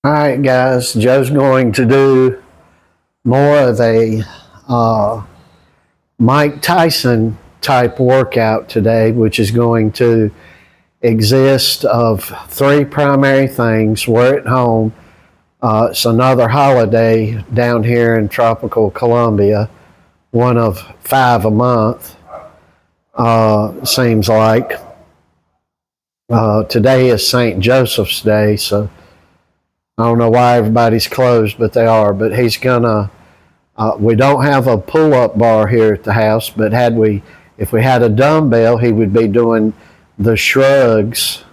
All right, guys, Joe's going to do more of a Mike Tyson type workout today, which is going to exist of three primary things. We're at home. It's another holiday down here in tropical Colombia, one of 5 a month, seems like. Today is St. Joseph's Day, so I don't know why everybody's closed, but they are. But he's gonna. We don't have a pull-up bar here at the house, but if we had a dumbbell, he would be doing the shrugs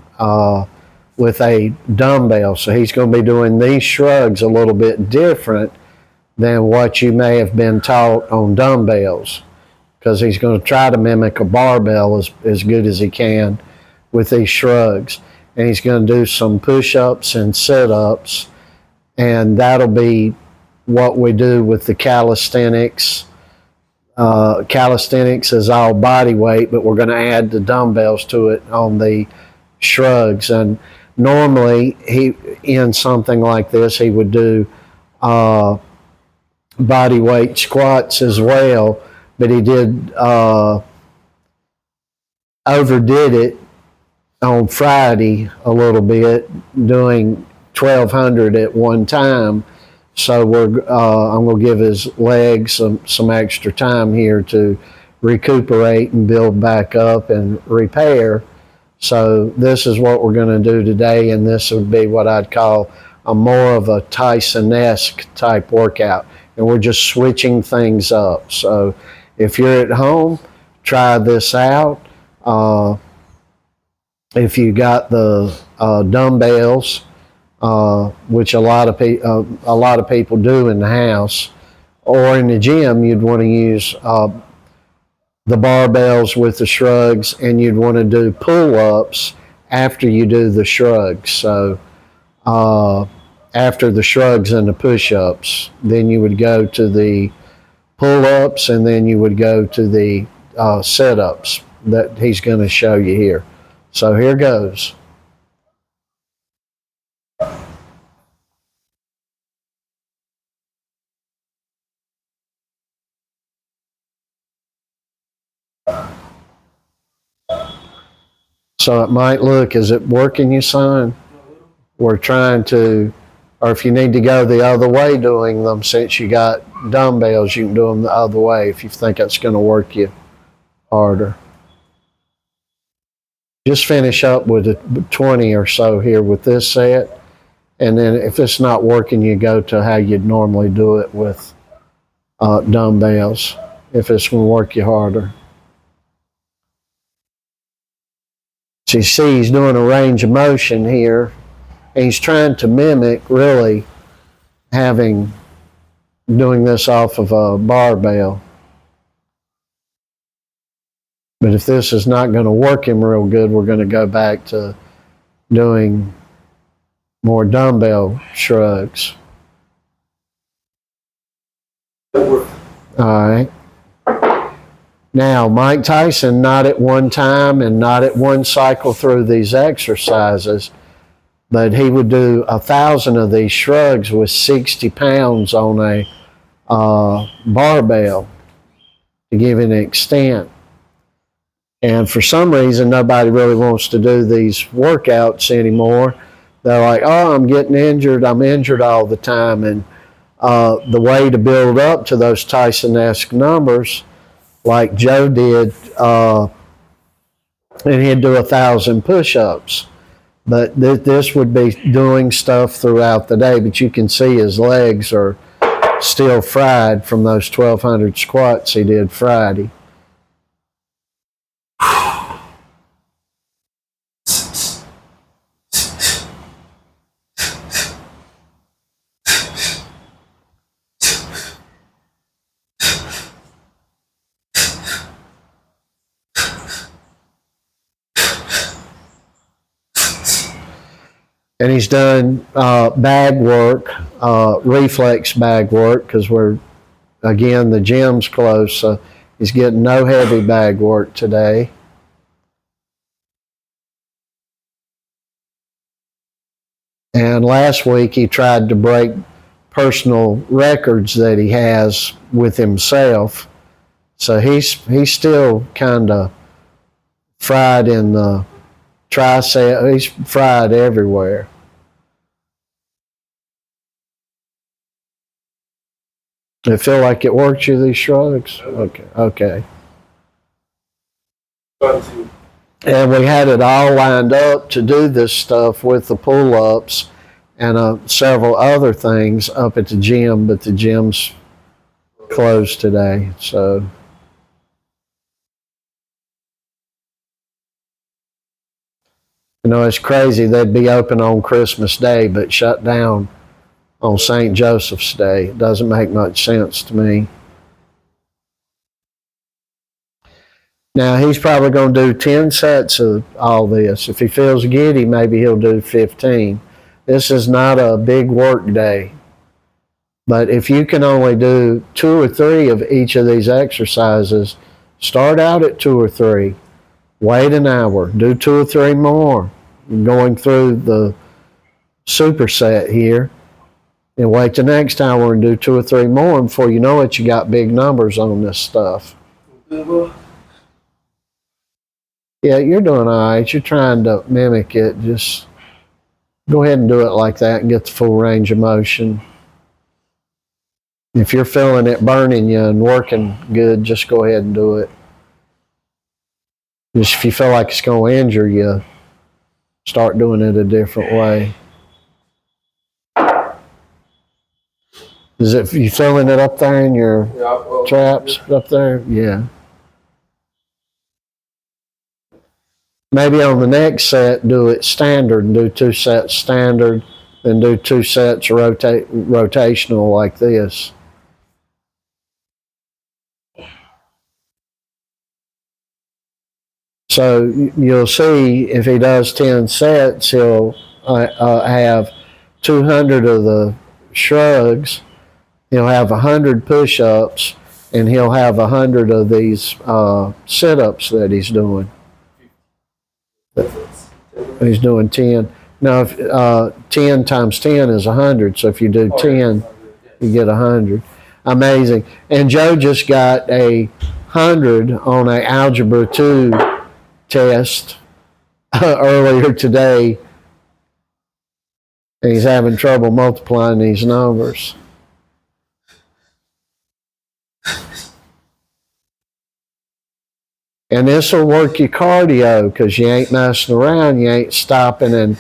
with a dumbbell. So he's going to be doing these shrugs a little bit different than what you may have been taught on dumbbells, because he's going to try to mimic a barbell as good as he can with these shrugs. And he's going to do some push-ups and sit-ups, and that'll be what we do with the calisthenics. Calisthenics is all body weight, but we're going to add the dumbbells to it on the shrugs. And normally, in something like this, he would do body weight squats as well, but he overdid it on Friday a little bit, doing 1,200 at one time. So I'm going to give his legs some extra time here to recuperate and build back up and repair. So this is what we're going to do today, and this would be what I'd call a more of a Tyson-esque type workout. And we're just switching things up. So if you're at home, try this out. If you got the dumbbells, which a lot of people do in the house, or in the gym, you'd want to use the barbells with the shrugs, and you'd want to do pull-ups after you do the shrugs. So after the shrugs and the push-ups, then you would go to the pull-ups, and then you would go to the sit-ups that he's going to show you here. So here goes. So it might look, is it working, you son? We're trying to, or if you need to go the other way doing them, since you got dumbbells, you can do them the other way if you think that's going to work you harder. Just finish up with 20 or so here with this set, and then if it's not working, you go to how you'd normally do it with dumbbells, if it's going to work you harder. So you see he's doing a range of motion here, and he's trying to mimic really doing this off of a barbell. But if this is not going to work him real good, we're going to go back to doing more dumbbell shrugs. All right. Now, Mike Tyson, not at one time and not at one cycle through these exercises, but he would do 1,000 of these shrugs with 60 pounds on a barbell to give an extent. And for some reason, nobody really wants to do these workouts anymore. They're like, oh, I'm getting injured. I'm injured all the time. And the way to build up to those Tyson-esque numbers, like Joe did, and he'd do 1,000 push-ups. But this would be doing stuff throughout the day. But you can see his legs are still fried from those 1,200 squats he did Friday. And he's done bag work, reflex bag work, because again, the gym's closed, so he's getting no heavy bag work today. And last week he tried to break personal records that he has with himself. So he's still kind of fried in the tricep. He's fried everywhere. They feel like it works you, these shrugs? Okay. Okay. And we had it all lined up to do this stuff with the pull-ups and several other things up at the gym, but the gym's closed today. So it's crazy. They'd be open on Christmas Day, but shut down on St. Joseph's Day. It doesn't make much sense to me. Now, he's probably going to do 10 sets of all this. If he feels giddy, maybe he'll do 15. This is not a big work day. But if you can only do 2 or 3 of each of these exercises, start out at 2 or 3. Wait an hour. Do 2 or 3 more. Going through the superset here. And wait the next hour and do 2 or 3 more. And before you know it, you got big numbers on this stuff. Yeah, you're doing all right. You're trying to mimic it. Just go ahead and do it like that and get the full range of motion. If you're feeling it burning you and working good, just go ahead and do it. Just if you feel like it's going to injure you, start doing it a different way. Is it you feeling it up there in your traps up there? Yeah. Maybe on the next set, do it standard and do 2 sets standard, then do 2 sets rotational like this. So you'll see if he does 10 sets, he'll have 200 of the shrugs, he'll have 100 push-ups, and he'll have 100 of these sit-ups that he's doing. He's doing 10. Now, 10 times 10 is 100, so if you do 10, you get 100. Amazing. And Joe just got 100 on an Algebra 2 test earlier today. And he's having trouble multiplying these numbers. And this will work your cardio because you ain't messing around. You ain't stopping and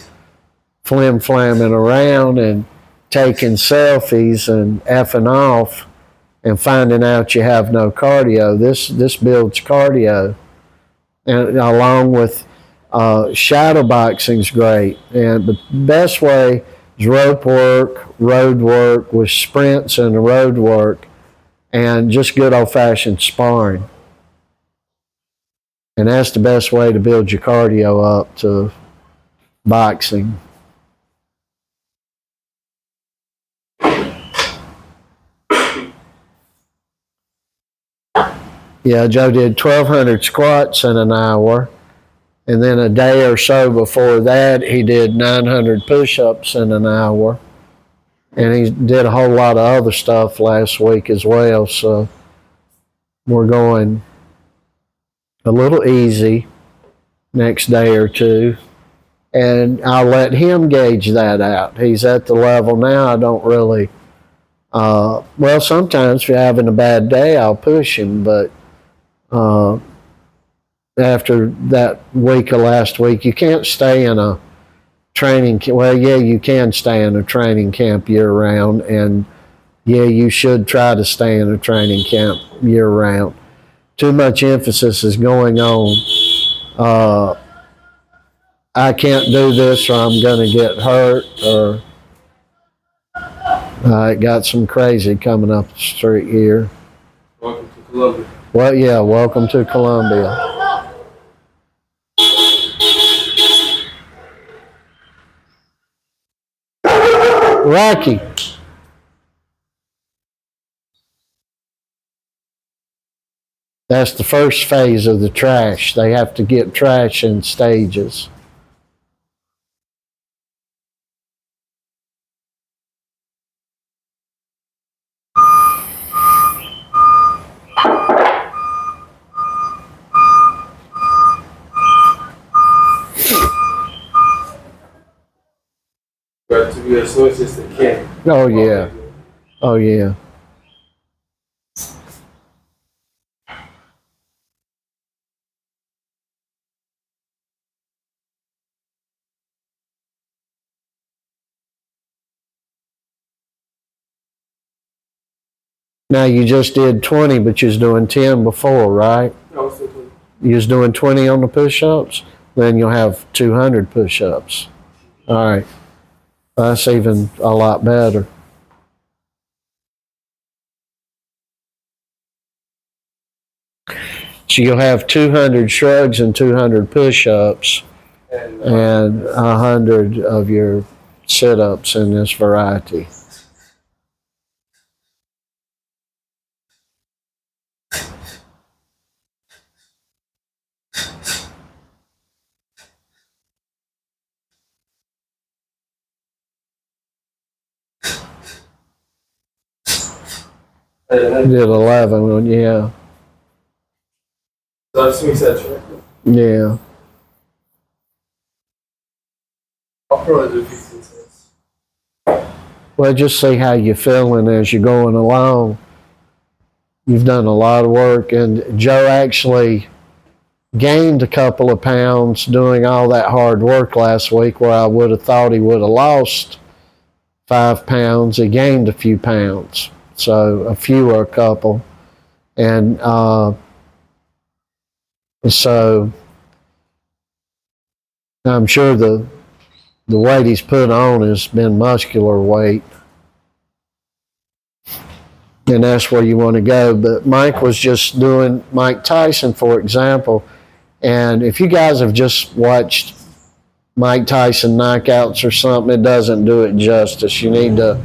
flim-flamming around and taking selfies and effing off and finding out you have no cardio. This builds cardio. And along with shadow boxing's great. And the best way is rope work, road work with sprints and road work, and just good old-fashioned sparring. And that's the best way to build your cardio up to boxing. Yeah, Joe did 1,200 squats in an hour. And then a day or so before that, he did 900 push-ups in an hour. And he did a whole lot of other stuff last week as well. So we're going a little easy next day or two. And I'll let him gauge that out. He's at the level now I don't really, well, sometimes if you're having a bad day, I'll push him. But after that week of last week, you can't stay in a training camp. Well, yeah, you can stay in a training camp year-round. And, yeah, you should try to stay in a training camp year-round. Too much emphasis is going on, I can't do this or I'm going to get hurt, or it got some crazy coming up the street here. Welcome to Columbia. Well, yeah, welcome to Columbia. Rocky. That's the first phase of the trash. They have to get trash in stages. Yeah, so it's just a can. Oh, yeah. Oh, yeah. Now, you just did 20, but you was doing 10 before, right? I was thinking, You was doing 20 on the push-ups, then you'll have 200 push-ups. All right. That's even a lot better. So you'll have 200 shrugs and 200 push-ups and 100 of your sit-ups in this variety. hey, Did 11, yeah. so that's me said track. Yeah. I'll probably do 15 cents. Well, just see how you're feeling as you're going along. You've done a lot of work, and Joe actually gained a couple of pounds doing all that hard work last week, where I would have thought he would have lost 5 pounds. He gained a few pounds, so a few or a couple. And so I'm sure the weight he's put on has been muscular weight. And that's where you want to go. But Mike was just doing Mike Tyson, for example. And if you guys have just watched Mike Tyson knockouts or something, it doesn't do it justice. You need to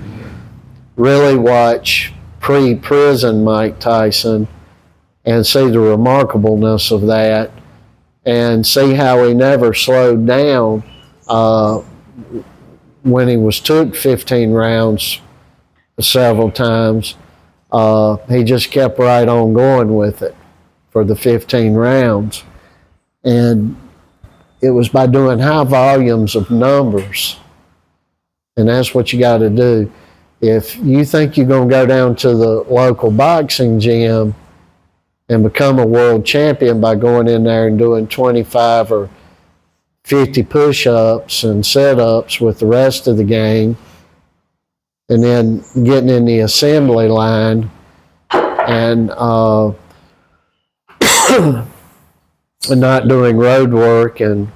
really watch pre-prison Mike Tyson and see the remarkableness of that, and see how he never slowed down when he was took 15 rounds several times. He just kept right on going with it for the 15 rounds. And it was by doing high volumes of numbers. And that's what you got to do. If you think you're going to go down to the local boxing gym and become a world champion by going in there and doing 25 or 50 push-ups and sit-ups with the rest of the gang, and then getting in the assembly line and not doing road work and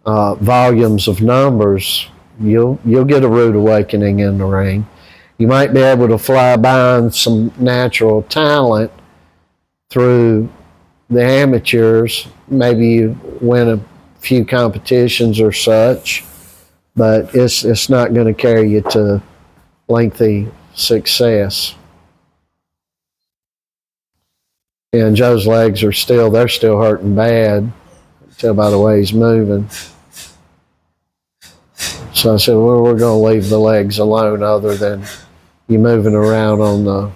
volumes of numbers, you'll get a rude awakening in the ring. You might be able to fly by on some natural talent through the amateurs. Maybe you win a few competitions or such, but it's not going to carry you to lengthy success. And Joe's legs are they're still hurting bad. Tell by the way he's moving. So I said, well, we're going to leave the legs alone, other than you moving around on the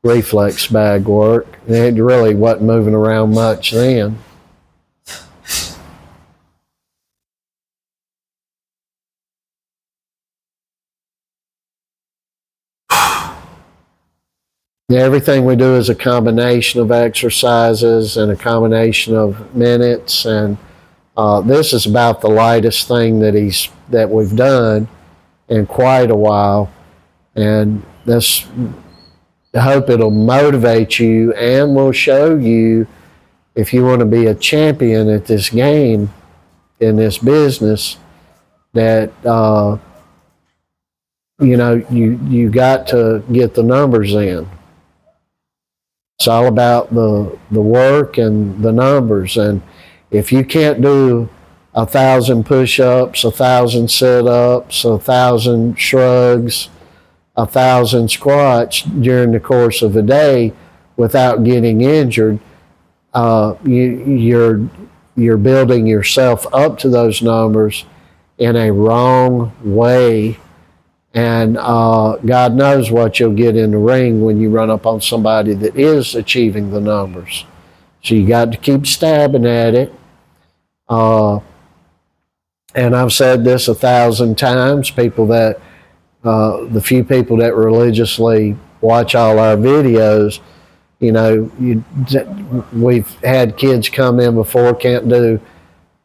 reflex bag work. It really wasn't moving around much then. Everything we do is a combination of exercises and a combination of minutes, and this is about the lightest thing that we've done in quite a while, and I hope it'll motivate you and will show you, if you want to be a champion at this game, in this business, that you got to get the numbers in. It's all about the work and the numbers. And if you can't do 1,000 push-ups, 1,000 sit-ups, 1,000 shrugs, 1,000 squats during the course of a day without getting injured, you're building yourself up to those numbers in a wrong way. And God knows what you'll get in the ring when you run up on somebody that is achieving the numbers. So you got to keep stabbing at it. And I've said this 1,000 times. People that the few people that religiously watch all our videos, you know, we've had kids come in before, can't do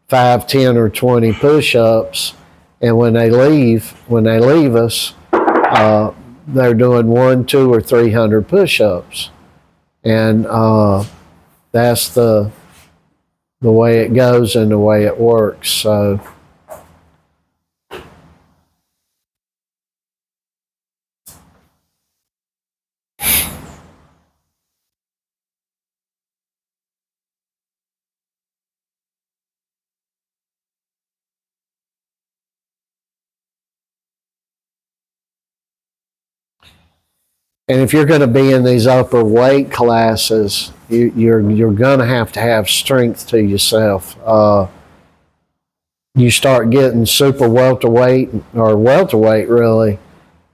5, 10, or 20 push-ups, and when they leave us, they're doing 100, 200, or 300 push-ups, and that's the way it goes and the way it works. So. And if you're going to be in these upper weight classes, you're going to have strength to yourself. You start getting super welterweight or welterweight really,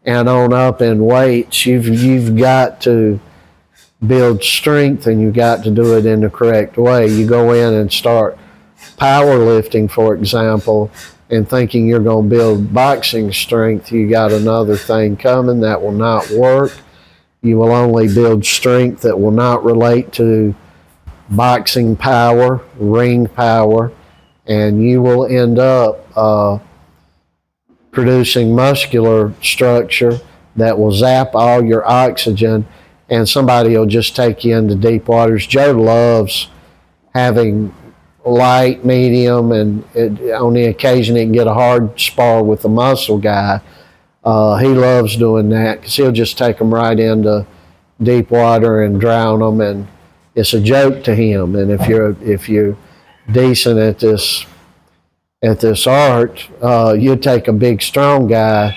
and on up in weights, you've got to build strength, and you've got to do it in the correct way. You go in and start powerlifting, for example, and thinking you're going to build boxing strength, you got another thing coming that will not work. You will only build strength that will not relate to boxing power, ring power, and you will end up producing muscular structure that will zap all your oxygen, and somebody will just take you into deep waters. Joe loves having light, medium, and on the occasion he can get a hard spar with a muscle guy. He loves doing that because he'll just take them right into deep water and drown them, and it's a joke to him. And if you're decent at this art, you take a big, strong guy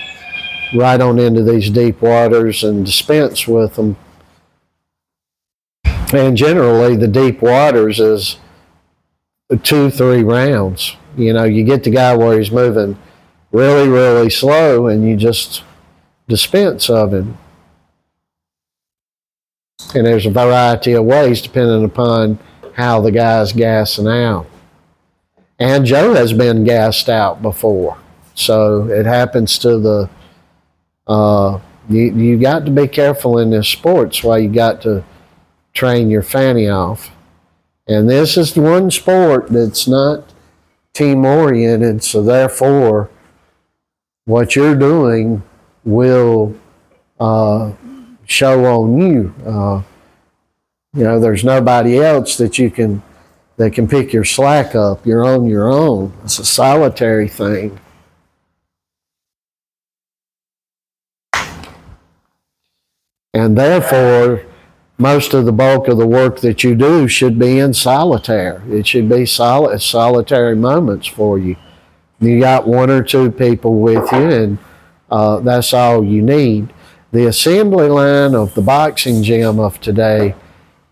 right on into these deep waters and dispense with them. And generally, the deep waters is 2-3 rounds. You know, you get the guy where he's moving really, really slow, and you just dispense of him. And there's a variety of ways depending upon how the guy's gassing out. And Joe has been gassed out before, so it happens to the. You got to be careful in this sport. That's why you got to train your fanny off. And this is the one sport that's not team oriented, so therefore, what you're doing will show on you. You know, there's nobody else that can pick your slack up. You're on your own. It's a solitary thing. And therefore, most of the bulk of the work that you do should be in solitaire. It should be solitary moments for you. You got 1 or 2 people with you, and that's all you need. The assembly line of the boxing gym of today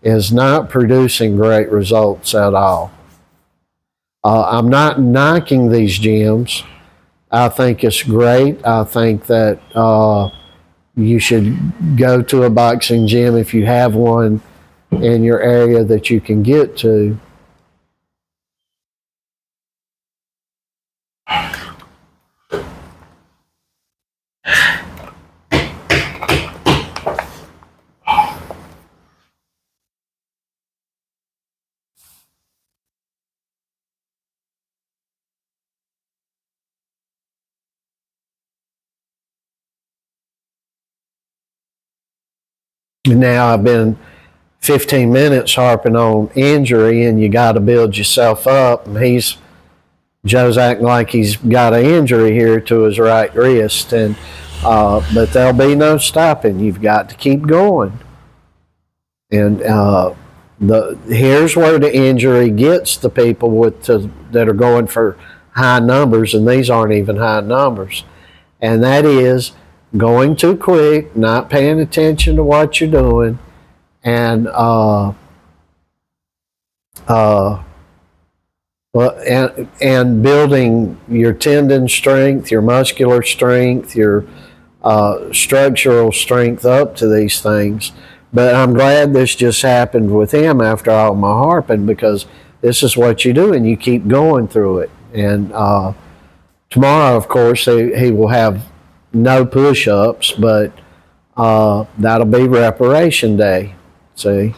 is not producing great results at all. I'm not knocking these gyms. I think it's great. I think that you should go to a boxing gym if you have one in your area that you can get to. Now I've been 15 minutes harping on injury, and you got to build yourself up. And Joe's acting like he's got an injury here to his right wrist, and but there'll be no stopping. You've got to keep going. And here's where the injury gets the people that are going for high numbers, and these aren't even high numbers. And that is going too quick, not paying attention to what you're doing, and building your tendon strength, your muscular strength, your structural strength up to these things. But I'm glad this just happened with him after all my harping, because this is what you do, and you keep going through it. And tomorrow, of course, he will have no push-ups, but that'll be reparation day. See?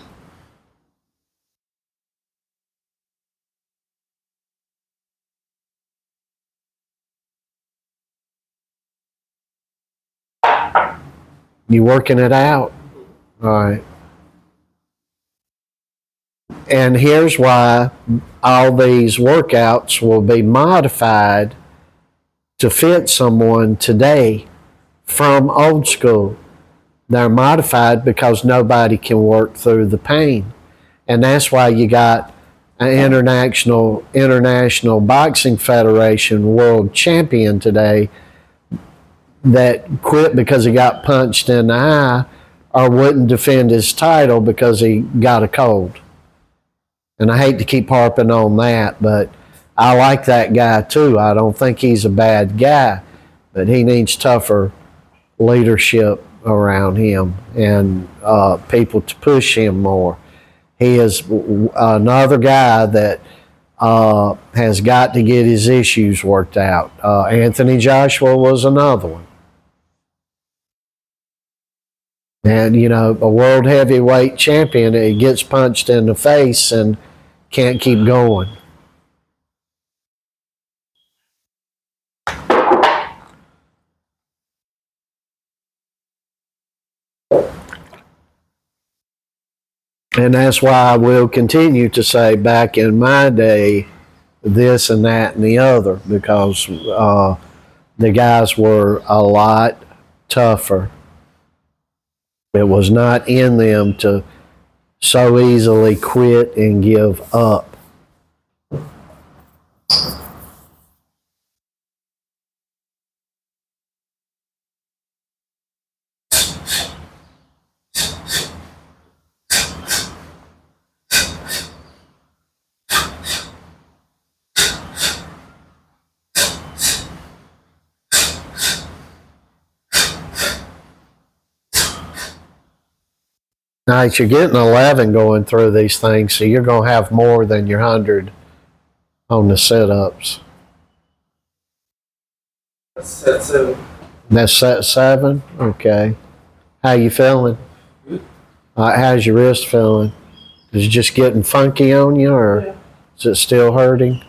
You working it out? All right. And here's why all these workouts will be modified to fit someone today from old school. They're modified because nobody can work through the pain. And that's why you got an international boxing federation world champion today that quit because he got punched in the eye or wouldn't defend his title because he got a cold. And I hate to keep harping on that, but I like that guy too. I don't think he's a bad guy, but he needs tougher leadership around him and people to push him more. He is another guy that has got to get his issues worked out. Anthony Joshua was another one. And, you know, a world heavyweight champion, he gets punched in the face and can't keep going. And that's why I will continue to say back in my day, this and that and the other, because the guys were a lot tougher. It was not in them to so easily quit and give up. Now, you're getting 11 going through these things, so you're going to have more than your 100 on the sit-ups. That's set 7. That's set 7? Okay. How you feeling? Good. How's your wrist feeling? Is it just getting funky on you, or Yeah. is it still hurting?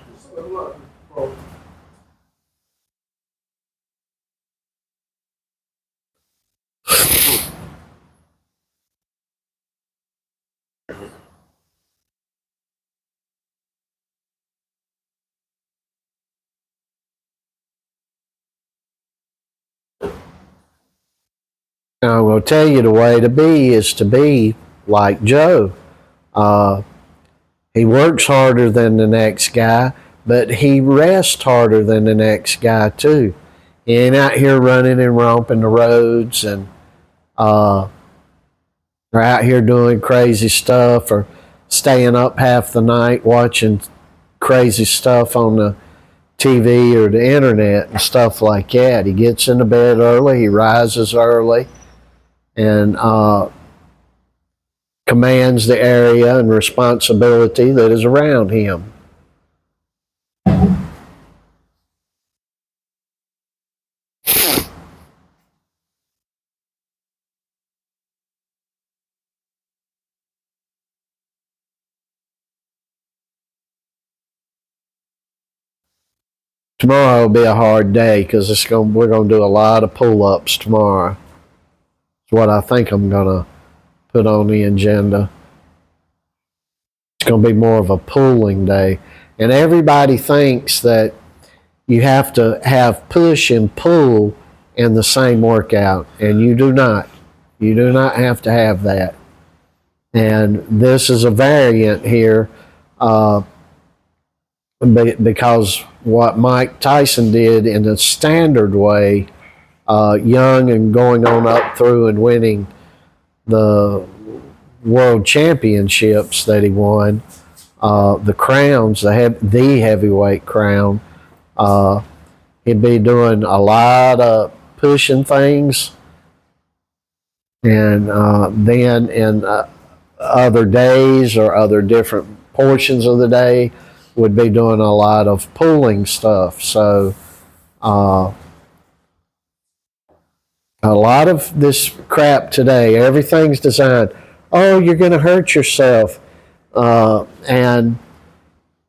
Now, I'm going to tell you the way to be is to be like Joe. He works harder than the next guy, but he rests harder than the next guy too. He ain't out here running and romping the roads and are out here doing crazy stuff or staying up half the night watching crazy stuff on the TV or the internet and stuff like that. He gets into bed early, he rises early, and commands the area and responsibility that is around him. Tomorrow will be a hard day because we're going to do a lot of pull-ups tomorrow. It's what I think I'm going to put on the agenda. It's going to be more of a pulling day. And everybody thinks that you have to have push and pull in the same workout, and you do not. You do not have to have that. And this is a variant here because what Mike Tyson did in a standard way, young and going on up through and winning the world championships that he won, the crowns, the heavyweight crown, he'd be doing a lot of pushing things. And then in other days or other different portions of the day, would be doing a lot of pulling stuff. So A lot of this crap today, everything's designed, oh, you're going to hurt yourself. And,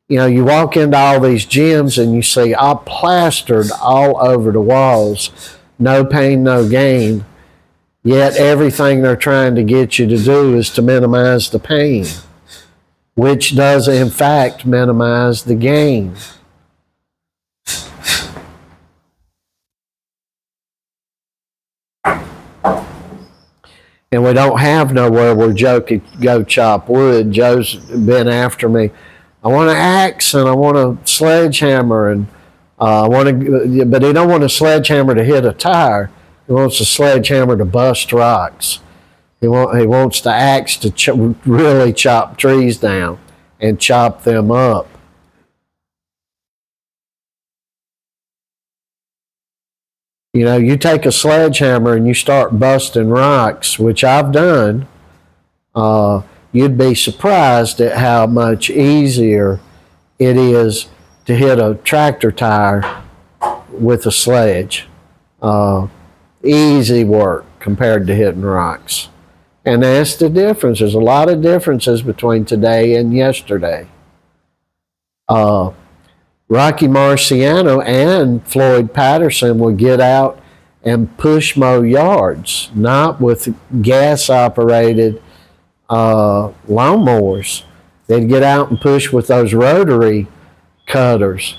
you know, you walk into all these gyms and you see all plastered all over the walls, no pain, no gain. Yet everything they're trying to get you to do is to minimize the pain, which does in fact minimize the gain. And we don't have nowhere where Joe could go chop wood. Joe's been after me. I want an axe and I want a sledgehammer and I want to, but he don't want a sledgehammer to hit a tire. He wants a sledgehammer to bust rocks. He wants the axe to really chop trees down and chop them up. You know, you take a sledgehammer and you start busting rocks, which I've done, you'd be surprised at how much easier it is to hit a tractor tire with a sledge. Easy work compared to hitting rocks. And that's the difference. There's a lot of differences between today and yesterday. Rocky Marciano and Floyd Patterson would get out and push mow yards, not with gas-operated lawnmowers. They'd get out and push with those rotary cutters.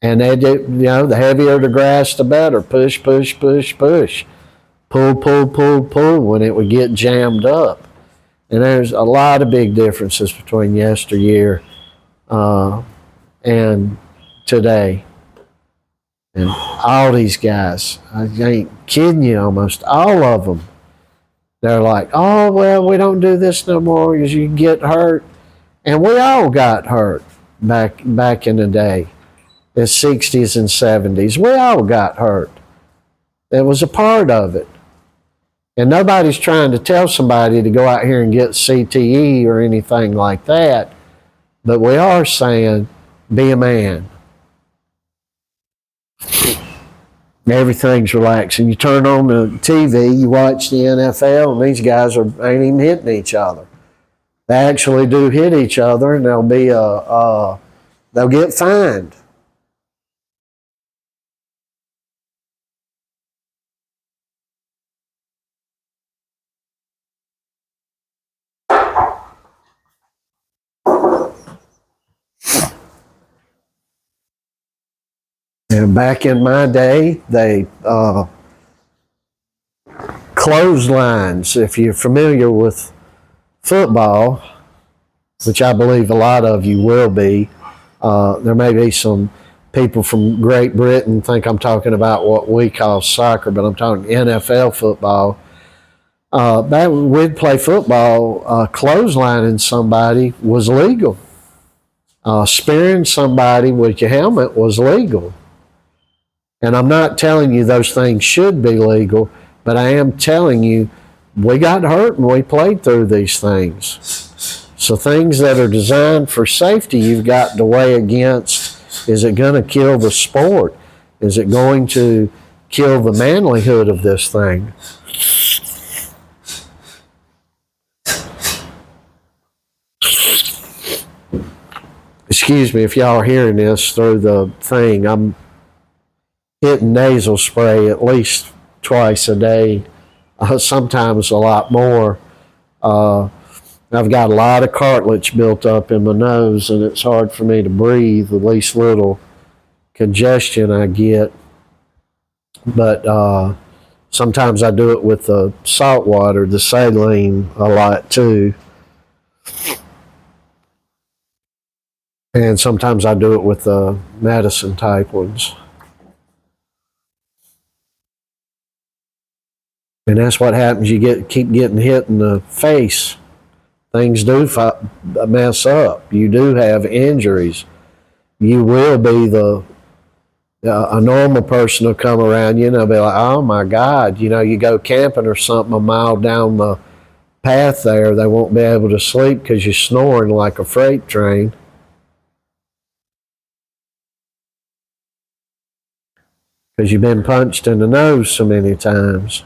And they do, you know, the heavier the grass, the better. Push, push, push, push. Pull, pull, pull, pull when it would get jammed up. And there's a lot of big differences between yesteryear and today. And all these guys, I ain't kidding you, almost all of them, they're like, oh, well, we don't do this no more because you get hurt. And we all got hurt back in the day, the 60s and 70s. We all got hurt. It was a part of it. And nobody's trying to tell somebody to go out here and get CTE or anything like that. But we are saying, be a man. Everything's relaxing. You turn on the TV, you watch the NFL, and these guys ain't even hitting each other. They actually do hit each other, and they'll get fined. And back in my day, they clotheslines. If you're familiar with football, which I believe a lot of you will be, there may be some people from Great Britain think I'm talking about what we call soccer, but I'm talking NFL football. Back when we'd play football, clotheslining somebody was legal. Spearing somebody with your helmet was legal. And I'm not telling you those things should be legal, but I am telling you we got hurt and we played through these things. So things that are designed for safety, you've got to weigh against, is it going to kill the sport? Is it going to kill the manlyhood of this thing? Excuse me if y'all are hearing this through the thing. I'm hitting nasal spray at least twice a day, sometimes a lot more. I've got a lot of cartilage built up in my nose, and it's hard for me to breathe, the least little congestion I get. But sometimes I do it with the salt water, the saline, a lot too. And sometimes I do it with the medicine type ones. And that's what happens. You keep getting hit in the face. Things do mess up. You do have injuries. You will be a normal person will come around you and they'll be like, oh my God, you know, you go camping or something a mile down the path there, they won't be able to sleep because you're snoring like a freight train. because you've been punched in the nose so many times.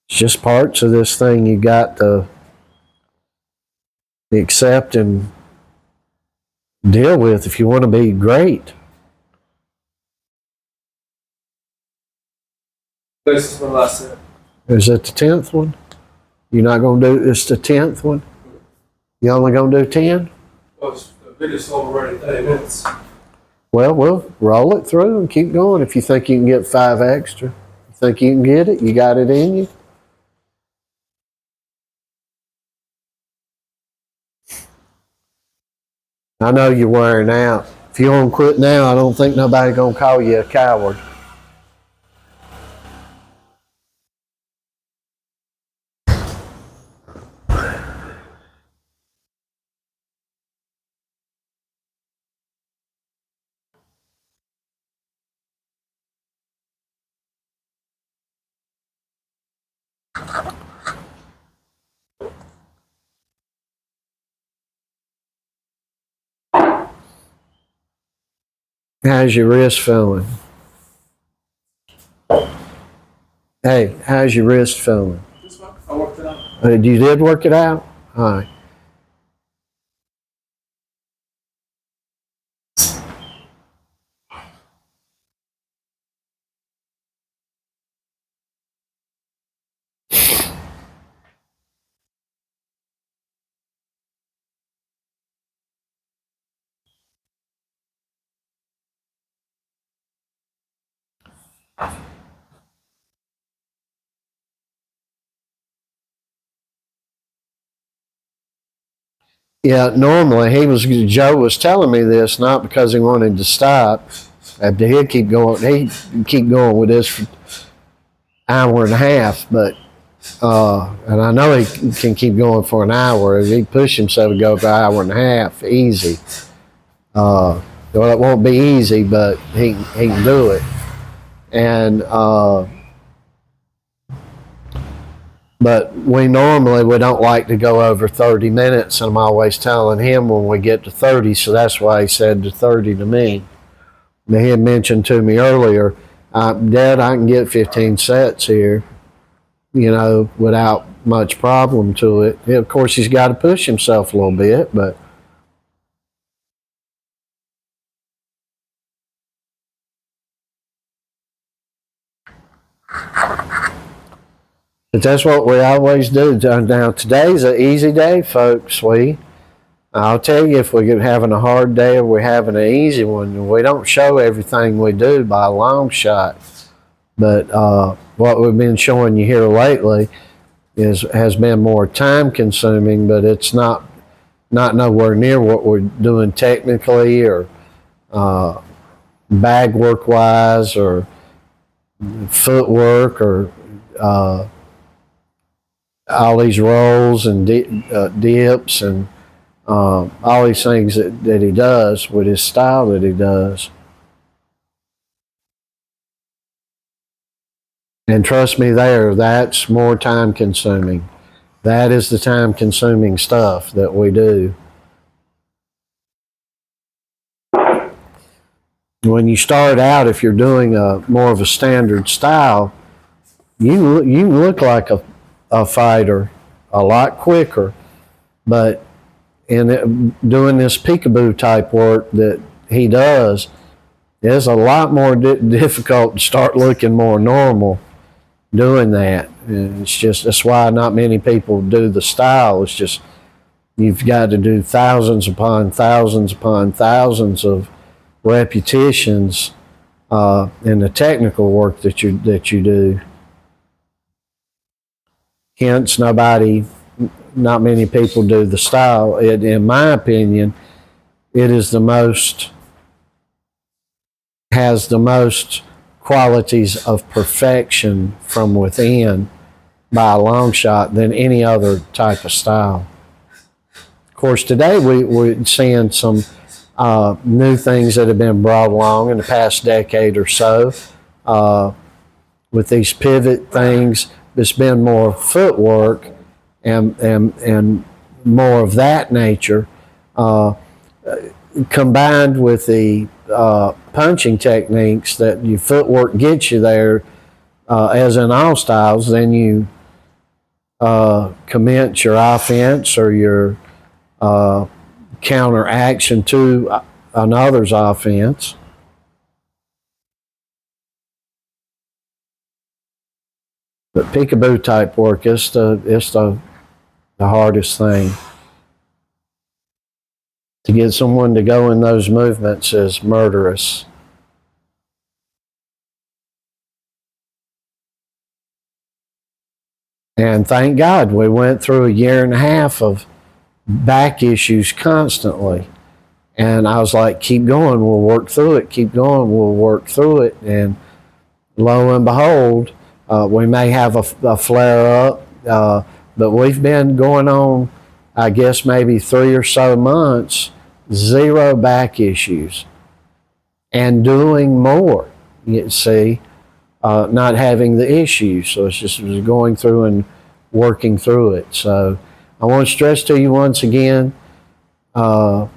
It's just parts of this thing you got to accept and deal with if you want to be great. This is my last set. Is it the 10th one? You're not going to do, it's the 10th one? You only going to do 10? Well, it's the biggest already 30 minutes. Well, we'll roll it through and keep going. If you think you can get 5 extra, you think you can get it, you got it in you. I know you're wearing out. If you don't quit now, I don't think nobody's going to call you a coward. How's your wrist feeling? Hey, how's your wrist feeling? This one, I worked it out. You did work it out? All right. Yeah, normally Joe was telling me this not because he wanted to stop. He'd keep going. He'd keep going with this for an hour and a half, but and I know he can keep going for an hour. If he push himself to go for an hour and a half, easy. Well, it won't be easy, but he can do it. And but we don't like to go over 30 minutes. I'm always telling him when we get to 30, so that's why he said to 30 to me. He had mentioned to me earlier, Dad, I can get 15 sets here, without much problem to it. Of course, he's got to push himself a little bit, but that's what we always do. Now, today's an easy day, folks. I'll tell you, if we're having a hard day or we're having an easy one, we don't show everything we do by a long shot. But what we've been showing you here lately has been more time consuming, but it's not nowhere near what we're doing technically or bag work wise or footwork or all these rolls and dips and all these things that he does with his style that he does. And trust me that's more time consuming. That is the time consuming stuff that we do. When you start out, if you're doing more of a standard style, you look like a fighter a lot quicker, but doing this peekaboo type work that he does, it's a lot more difficult to start looking more normal doing that. And that's why not many people do the style. It's just you've got to do thousands upon thousands upon thousands of repetitions in the technical work that you do. Hence, not many people do the style. In my opinion, it has the most qualities of perfection from within by a long shot than any other type of style. Of course, today we're seeing some new things that have been brought along in the past decade or so with these pivot things. It's been more footwork and more of that nature, combined with the punching techniques that your footwork gets you there, as in all styles, then you commence your offense or your counteraction to another's offense. But peekaboo type work is the hardest thing. To get someone to go in those movements is murderous. And thank God we went through a year and a half of back issues constantly. And I was like, keep going, we'll work through it, keep going, we'll work through it. And lo and behold, we may have a flare up, but we've been going on, I guess, maybe 3 or so months, zero back issues, and doing more, you see, not having the issues. So it's just going through and working through it. So I want to stress to you once again that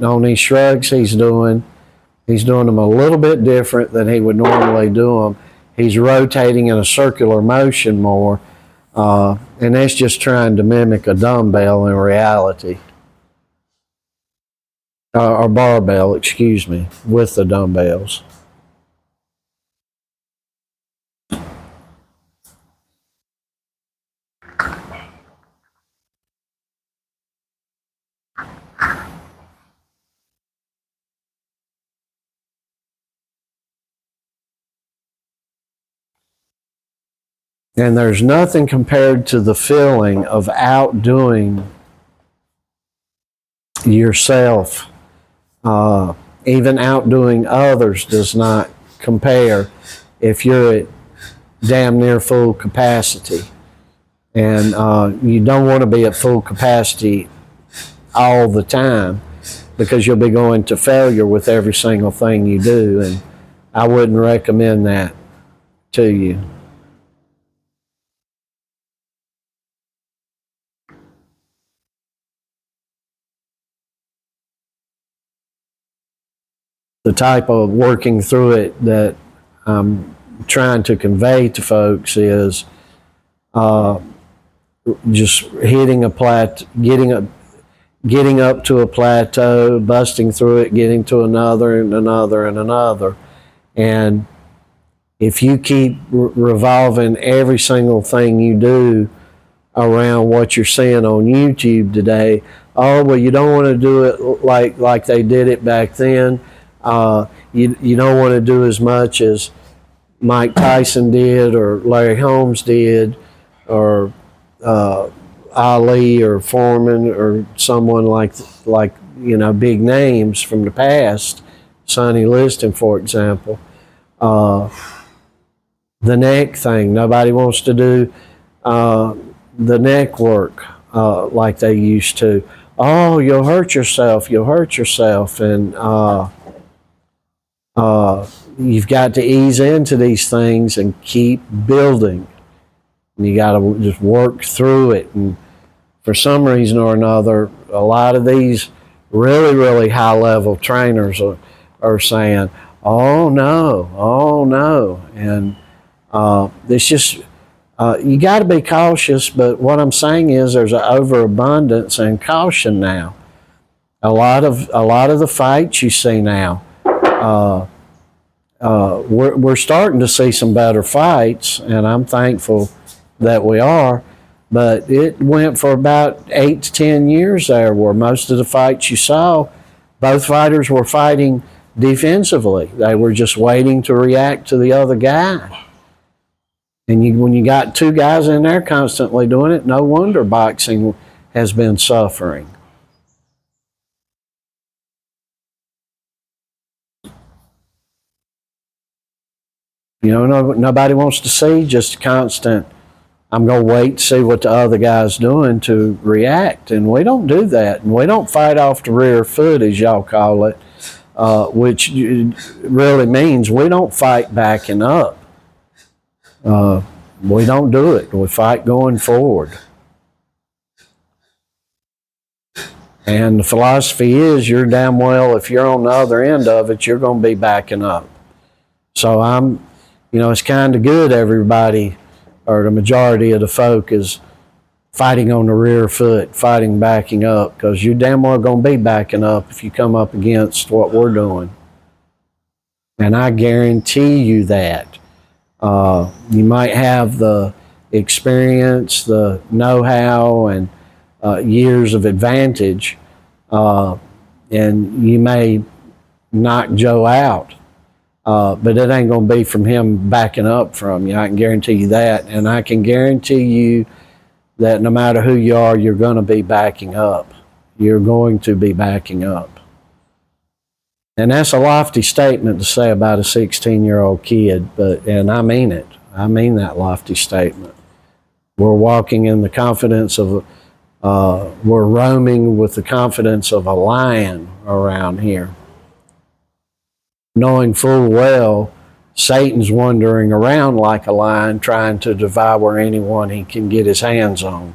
on these shrugs he's doing them a little bit different than he would normally do them. He's rotating in a circular motion more, and that's just trying to mimic a dumbbell in reality. Or barbell, excuse me, with the dumbbells. And there's nothing compared to the feeling of outdoing yourself. Even outdoing others does not compare if you're at damn near full capacity. And you don't want to be at full capacity all the time, because you'll be going to failure with every single thing you do. And I wouldn't recommend that to you. The type of working through it that I'm trying to convey to folks is just hitting a getting up to a plateau, busting through it, getting to another and another and another. And if you keep revolving every single thing you do around what you're seeing on YouTube today, oh, well, you don't want to do it like they did it back then. You don't want to do as much as Mike Tyson did, or Larry Holmes did, or Ali or Foreman, or someone like big names from the past, Sonny Liston, for example. The neck thing, nobody wants to do the neck work like they used to. Oh, you'll hurt yourself, and you've got to ease into these things and keep building. And you got to just work through it. And for some reason or another, a lot of these really, really high-level trainers are saying, oh no. And it's just, you got to be cautious, but what I'm saying is there's an overabundance and caution now. A lot of the fights you see now, we're starting to see some better fights, and I'm thankful that we are. But it went for about 8 to 10 years there where most of the fights you saw, both fighters were fighting defensively. They were just waiting to react to the other guy. And when you got two guys in there constantly doing it, no wonder boxing has been suffering. Nobody wants to see just constant, I'm going to wait to see what the other guy's doing to react. And we don't do that. And we don't fight off the rear foot, as y'all call it, which really means we don't fight backing up. We don't do it. We fight going forward. And the philosophy is you're damn well, if you're on the other end of it, you're going to be backing up. So it's kind of good everybody, or the majority of the folk, is fighting on the rear foot, fighting backing up, because you're damn well going to be backing up if you come up against what we're doing. And I guarantee you that. You might have the experience, the know-how, and years of advantage, and you may knock Joe out, but it ain't going to be from him backing up from you. I can guarantee you that, and I can guarantee you that no matter who you are, you're going to be backing up. You're going to be backing up. And that's a lofty statement to say about a 16-year-old kid, and I mean it. I mean that lofty statement. We're walking in the confidence of we're roaming with the confidence of a lion around here, knowing full well Satan's wandering around like a lion trying to devour anyone he can get his hands on.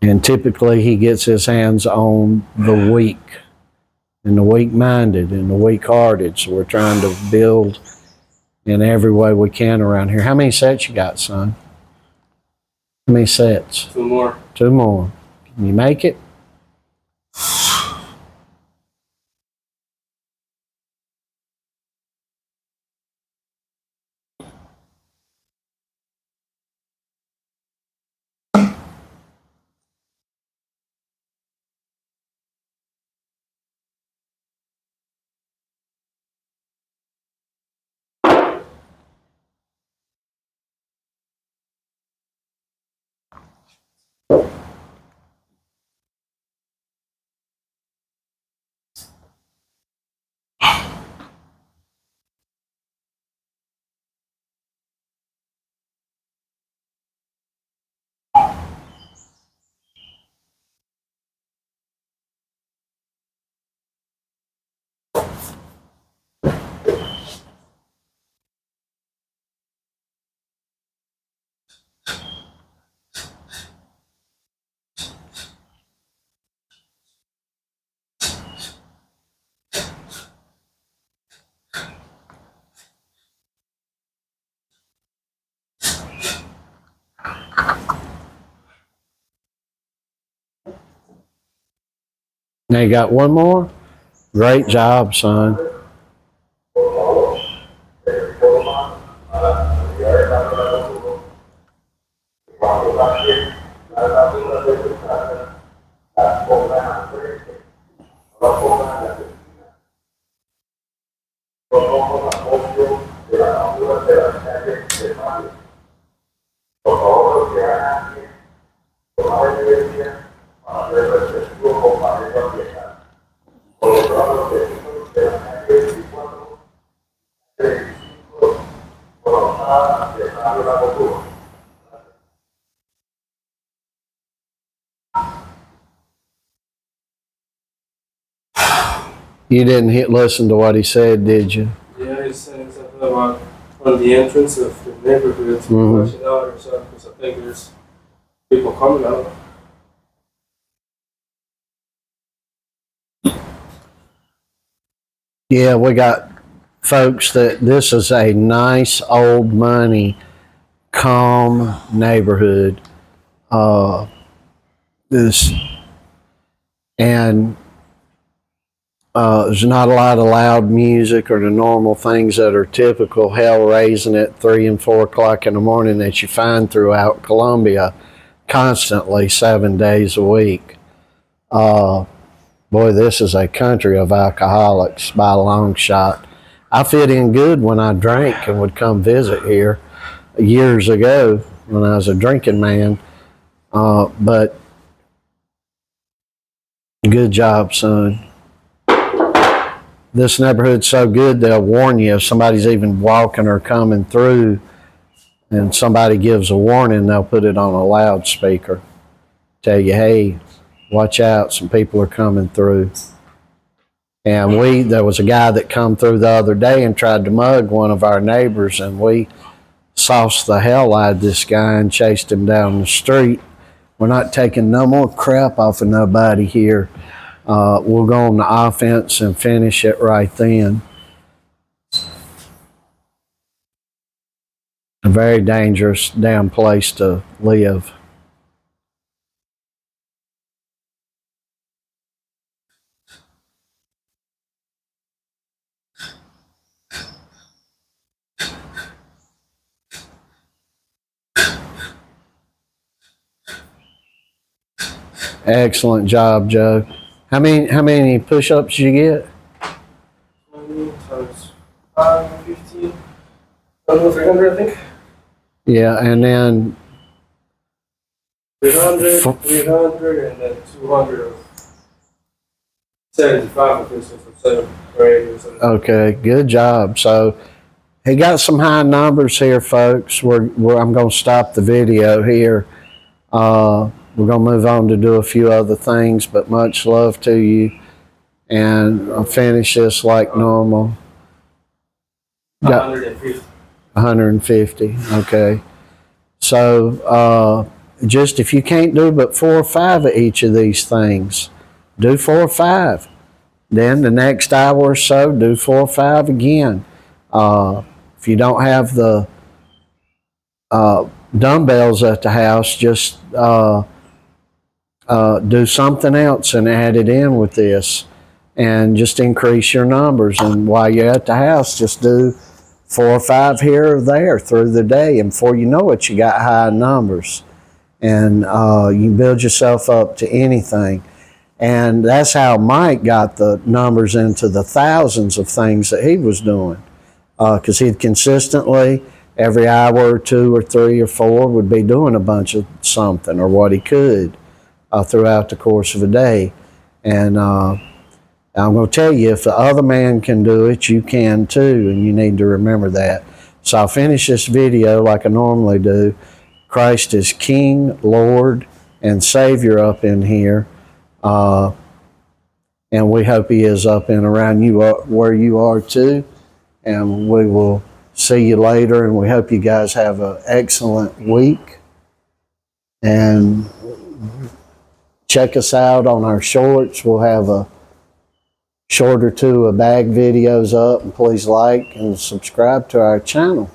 And typically he gets his hands on the weak and the weak-minded and the weak-hearted. So we're trying to build in every way we can around here. How many sets you got, son? How many sets? 2 more. 2 more. Can you make it? Now you got 1 more? Great job, son. You didn't listen to what he said, did you? Yeah, he's saying something about on the entrance of the neighborhood, watching out or something, because I think there's people coming out. Yeah, we got folks that this is a nice old money, calm neighborhood. There's not a lot of loud music or the normal things that are typical hell raising at 3 and 4 o'clock in the morning that you find throughout Columbia constantly 7 days a week. Boy, this is a country of alcoholics by a long shot. I fit in good when I drank and would come visit here years ago when I was a drinking man. But good job, son. This neighborhood's so good they'll warn you if somebody's even walking or coming through and somebody gives a warning, they'll put it on a loudspeaker. Tell you, hey, watch out, some people are coming through. And there was a guy that come through the other day and tried to mug one of our neighbors, and we sauced the hell out of this guy and chased him down the street We're not taking no more crap off of nobody here. We'll go on the offense and finish it right then. A very dangerous damn place to live. Excellent job, Joe. How many push-ups did you get? 20 times 5, 15. I don't know, 300, I think. Yeah, and then 300, 300, and then 200 of 75, I think, so from 7 or 8 or something. okay, good job. So he got some high numbers here, folks. I'm going to stop the video here. We're going to move on to do a few other things, but much love to you. And I'll finish this like normal. Got 150. 150, okay. So just if you can't do but 4 or 5 of each of these things, do 4 or 5. Then the next hour or so, do 4 or 5 again. If you don't have the dumbbells at the house, just do something else and add it in with this, and just increase your numbers. And while you're at the house, just do 4 or 5 here or there through the day, and before you know it, you got high numbers, and you can build yourself up to anything. And that's how Mike got the numbers into the thousands of things that he was doing, because he'd consistently, every hour or 2 or 3 or 4, would be doing a bunch of something or what he could throughout the course of a day. And I'm going to tell you, if the other man can do it, you can too, and you need to remember that. So I'll finish this video like I normally do. Christ is King, Lord, and Savior up in here. And we hope he is up and around you where you are too. And we will see you later, and we hope you guys have an excellent week. And check us out on our shorts. We'll have a short or 2 of bag videos up, and please like and subscribe to our channel.